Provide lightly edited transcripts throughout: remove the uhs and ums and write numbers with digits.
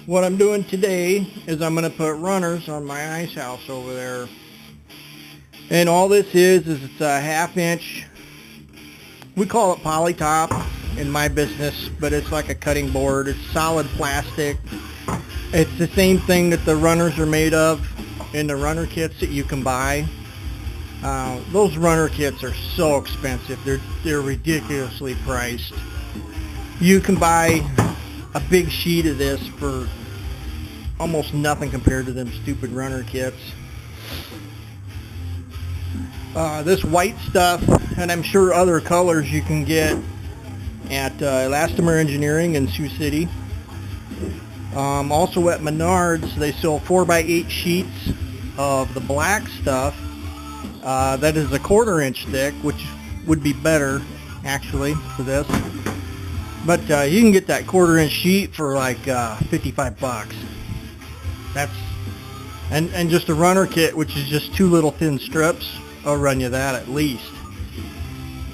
What I'm doing today is I'm going to put runners on my ice house over there. And all this is it's a 1/2 inch, we call it poly top in my business, but it's like a cutting board. It's solid plastic. It's the same thing that the runners are made of in the runner kits that you can buy. Those runner kits are so expensive. They're ridiculously priced. You can buy a big sheet of this for almost nothing compared to them stupid runner kits. This white stuff, and I'm sure other colors you can get at Elastomer Engineering in Sioux City. Also at Menards, they sell 4x8 sheets of the black stuff. That is a 1/4 inch thick, which would be better actually for this. But you can get that 1/4 inch sheet for like $55. And just a runner kit, which is just 2 little thin strips. I'll run you that at least.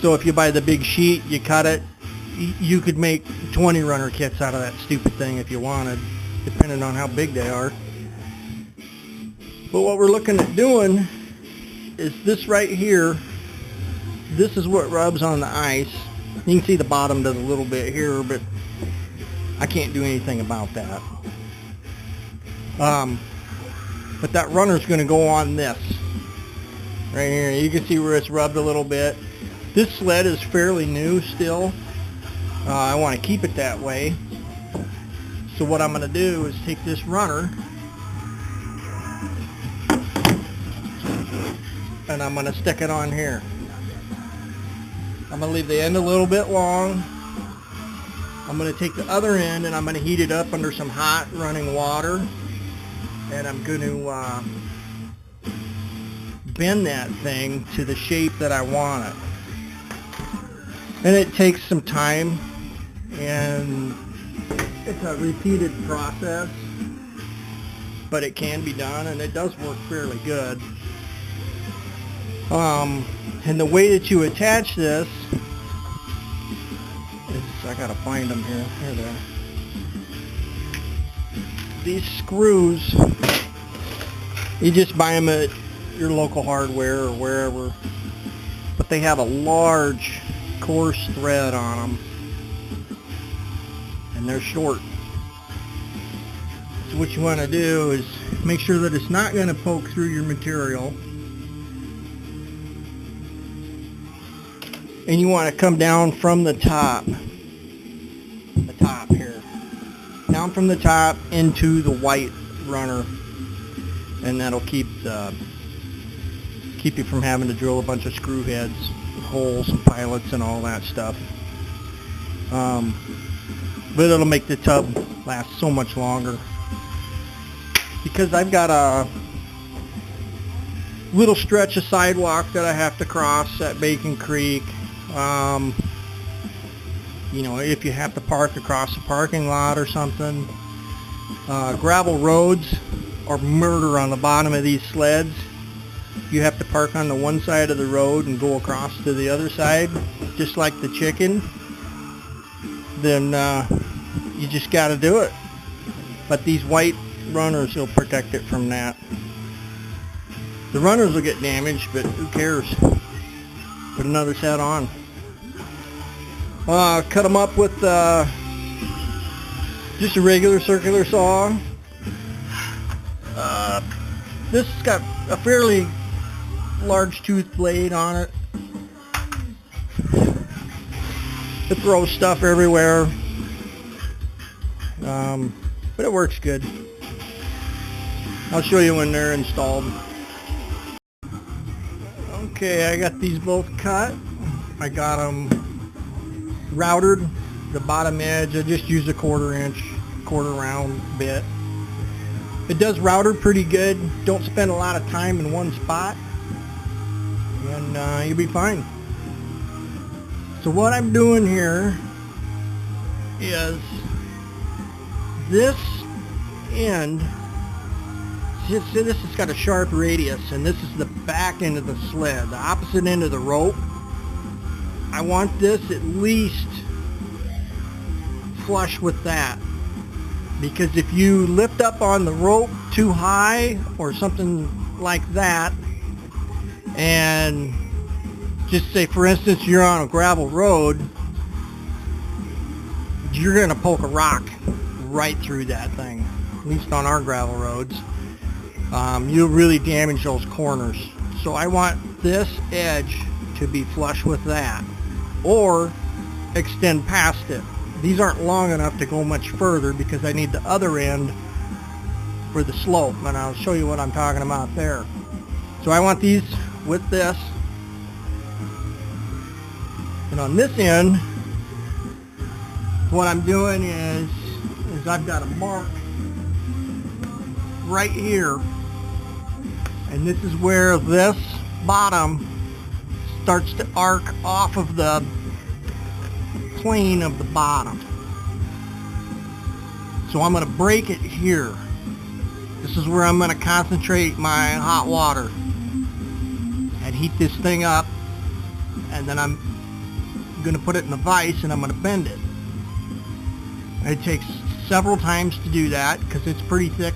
So if you buy the big sheet, you cut it, you could make 20 runner kits out of that stupid thing if you wanted, depending on how big they are. But what we're looking at doing is this right here. This is what rubs on the ice. You can see the bottom does a little bit here, but I can't do anything about that. But that runner's going to go on this right here. You can see where it's rubbed a little bit. This sled is fairly new still. I want to keep it that way. So what I'm going to do is take this runner and I'm going to stick it on here. I'm going to leave the end a little bit long. I'm going to take the other end and I'm going to heat it up under some hot running water. And I'm going to bend that thing to the shape that I want it. And it takes some time, and it's a repeated process, but it can be done, and it does work fairly good. And the way that you attach this is, I gotta find them here. Here they are. These screws, you just buy them at your local hardware or wherever, but they have a large coarse thread on them, and they're short. So what you want to do is make sure that it's not going to poke through your material, and you want to come down from the top here, down from the top into the white runner, and that'll keep you from having to drill a bunch of screw heads, holes and pilot and all that stuff. But it'll make the tub last so much longer. Because I've got a little stretch of sidewalk that I have to cross at Bacon Creek. You know, if you have to park across a parking lot or something. Gravel roads are murder on the bottom of these sleds. You have to park on the one side of the road and go across to the other side, just like the chicken. Then you just got to do it. But these white runners will protect it from that. The runners will get damaged, but who cares? Put another set on. Cut them up with just a regular circular saw. This has got a fairly large tooth blade on it. It throws stuff everywhere, but it works good. I'll show you when they're installed. Okay, I got these both cut. I got them routed. The bottom edge, I just used a 1/4 inch, quarter round bit. It does router pretty good. Don't spend a lot of time in one spot, and you'll be fine. So what I'm doing here is this end, this has got a sharp radius, and this is the back end of the sled, the opposite end of the rope. I want this at least flush with that. because if you lift up on the rope too high or something like that, and just say for instance you're on a gravel road, you're going to poke a rock right through that thing, at least on our gravel roads. You'll really damage those corners. So I want this edge to be flush with that, or extend past it. These aren't long enough to go much further because I need the other end for the slope, and I'll show you what I'm talking about there. So I want these with this, and on this end what I'm doing is I've got a mark right here, and this is where this bottom starts to arc off of the plane of the bottom. So I'm going to break it here. This is where I'm going to concentrate my hot water and heat this thing up, and then I'm going to put it in the vise and I'm going to bend it. It takes several times to do that because it's pretty thick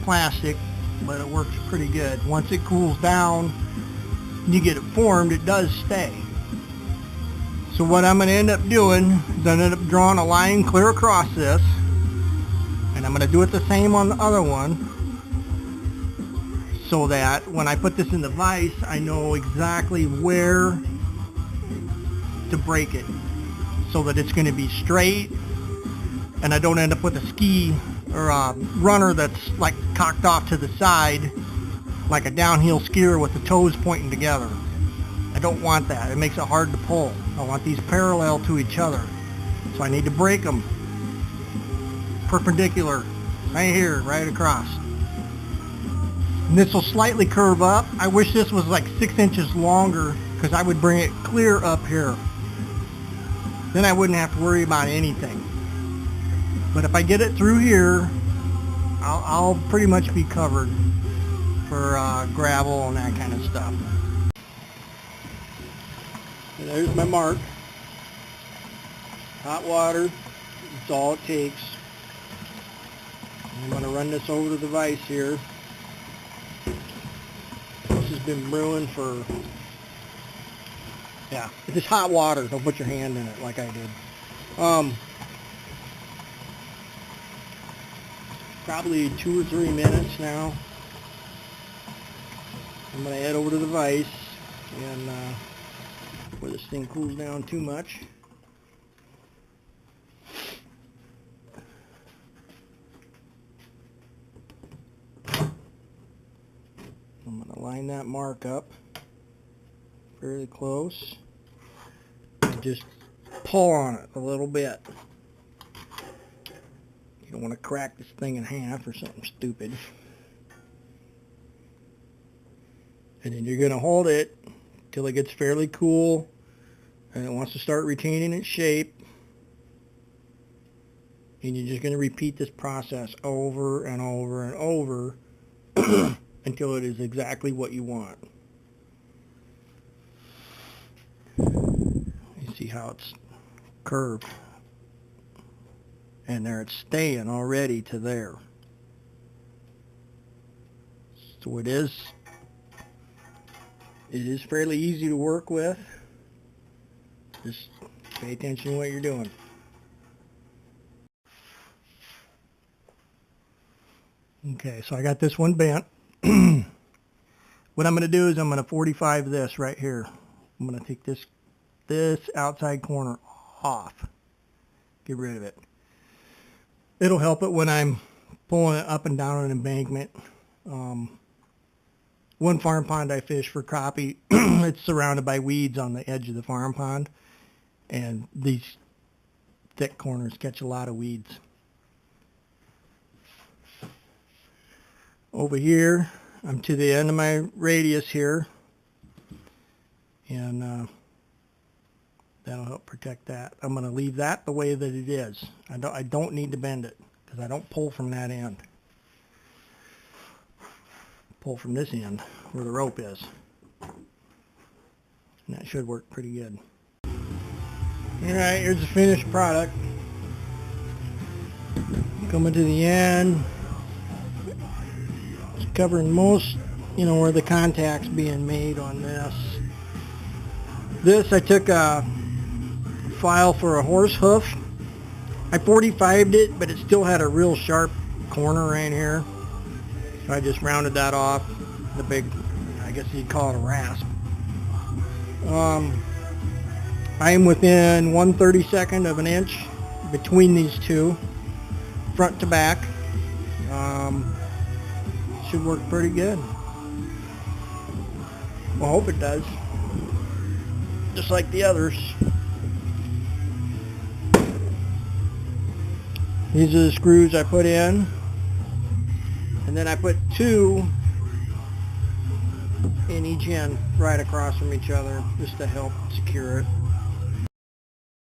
plastic, but it works pretty good. Once it cools down, you get it formed, it does stay. So what I'm going to end up doing is I end up drawing a line clear across this, and I'm going to do it the same on the other one, so that when I put this in the vise, I know exactly where to break it, so that it's going to be straight, and I don't end up with a ski or a runner that's like cocked off to the side, like a downhill skier with the toes pointing together. I don't want that. It makes it hard to pull. I want these parallel to each other. So I need to break them perpendicular, right here, right across. And this will slightly curve up. I wish this was like 6 inches longer, because I would bring it clear up here. Then I wouldn't have to worry about anything. But if I get it through here, I'll pretty much be covered for gravel and that kind of stuff. And there's my mark. Hot water, that's all it takes. I'm going to run this over to the vise here. This has been brewing for, yeah, it's just hot water. Don't put your hand in it like I did. Probably 2 or 3 minutes now. I'm going to head over to the vise, and before this thing cools down too much. I'm going to line that mark up fairly close and just pull on it a little bit. You don't want to crack this thing in half or something stupid. And then you're going to hold it till it gets fairly cool and it wants to start retaining its shape. And you're just going to repeat this process over and over and over until it is exactly what you want. You see how it's curved. And there it's staying already to there. So it is fairly easy to work with. Just pay attention to what you're doing. Okay, so I got this one bent. What I'm going to do is I'm going to 45 this right here. I'm going to take this outside corner off. Get rid of it. It'll help it when I'm pulling it up and down an embankment. One farm pond I fish for crappie, it's surrounded by weeds on the edge of the farm pond, and these thick corners catch a lot of weeds. Over here, I'm to the end of my radius here, and that'll help protect that. I'm going to leave that the way that it is. I don't need to bend it because I don't pull from that end. Pull from this end where the rope is. And that should work pretty good. Alright, here's the finished product. Coming to the end. It's covering most, where the contact's being made on this. This, I took a file for a horse hoof. I 45'd it, but it still had a real sharp corner right here. So I just rounded that off. The big, I guess you'd call it a rasp. I am within 1/32 of an inch between these two, front to back. Should work pretty good. Well, I hope it does. Just like the others. These are the screws I put in. And then I put 2 in each end right across from each other just to help secure it.